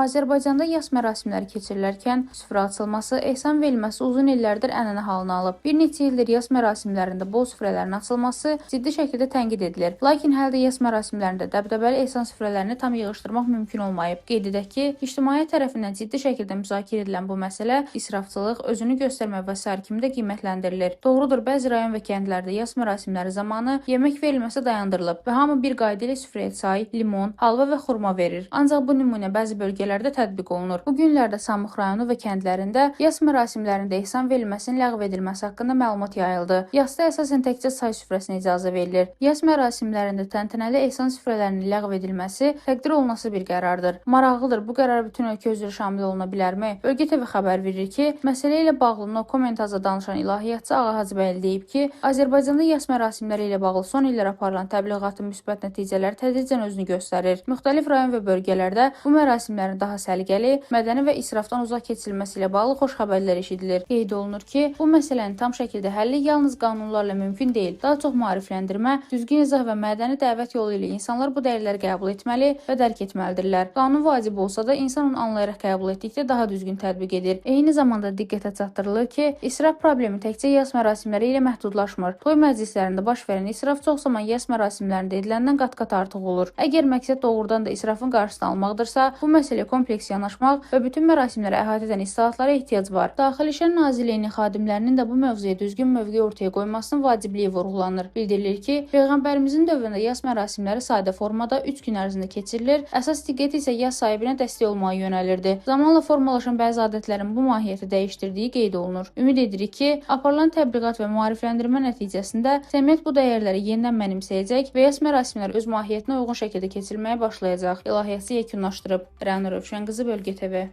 Azərbaycanda yas mərasimləri keçirilərkən süfrə açılması, ehsan verilməsi uzun illərdir ənənə halını alıb. Bir neçə ildir yas mərasimlərində bol süfrələrin açılması ciddi şəkildə tənqid edilir. Lakin hələ də yas mərasimlərində dəbdəbəli ehsan süfrələrini tam yığışdırmaq mümkün olmayıb. Qeyd edək ki, ictimaiyyət tərəfindən ciddi şəkildə müzakirə edilən bu məsələ israfçılıq, özünü göstərmə və sair kimi də qiymətləndirilir. Doğrudur, bəzi rayon və kəndlərdə yas mərasimləri zamanı yemək verilməsi dayandırılıb və hamı bir qayda ilə süfrəyə çay, limon, halva və xurma verir. Ancaq bu nümunə bəzi bölgələrdə tətbiq olunur. Bu günlərdə Samux rayonu və kəndlərində yas mərasimlərində ehsan verilməsinin ləğv edilməsi haqqında məlumat yayıldı. Yasda əsasən təkcə çay süfrəsinə icazə verilir. Yas mərasimlərində təntənəli ehsan süfrələrinin ləğv edilməsi təqdir olunası bir qərardır. Maraqlıdır, bu qərar bütün ölkə üzrə şamil oluna bilərmi? Bölgə TV xəbər verir ki, məsələ ilə bağlı No Comment-a danışan ilahiyyatçı Ağa Hacıbəyli deyib ki, Azərbaycanda yas mərasimləri ilə bağlı son illər aparılan təbliğatın müsbət nəticələri tədricən özünü göstərir. Müxtəlif rayon və bölgələrdə bu mərasimlərin daha səliqəli, mədəni və israfdan uzaq keçirilməsi ilə bağlı xoş xəbərlər eşidilir. Qeyd olunur ki, bu məsələnin tam şəkildə həlli yalnız qanunlarla mümkün deyil. Daha çox maarifləndirmə, düzgün izah və mədəni dəvət yolu ilə insanlar bu dəyərləri qəbul etməli və dərk etməlidirlər. Qanun vacib olsa da insan onu anlayaraq qəbul etdikdə daha düzgün tətbiq edir. Eyni zamanda diqqətə çatdırılır ki, israf problemi təkcə yas mərasimləri ilə məhdudlaşmır. Toy məclislərində baş verən israf çox zaman yas mərasimlərində ediləndən qat-qat artıq olur. Əgər məqsəd doğrudan da israfın qarşısını almaqdırsa, bu məsələyə kompleks yanaşmaq və bütün mərasimləri əhatə edən islahatlara ehtiyac var. Daxili İşlər Nazirliyinin xadimlərinin də bu mövzuya düzgün mövqe ortaya qoymasının vacibliyi vurğulanır. Bildirilir ki, Peyğəmbərimizin dövründə yas mərasimləri sadə formada 3 gün ərzində keçirilir, əsas diqqət isə yas sahibinə dəstək olmağa yönəlirdi. Zamanla formalaşan bəzi adətlərin bu mahiyyəti dəyişdirdiyi qeyd olunur. Ümid edirik ki, aparılan təbliğat və maarifləndirmə nəticəsində cəmiyyət bu dəyərləri yenidən mənimsəyəcək və yas mərasimləri öz mahiyyətinə uyğun şəkildə keçirilməyə başlayacaq. İlahiyyatçı yekunlaşdırıb. Rəna Rövşənqızı, Bölgə TV.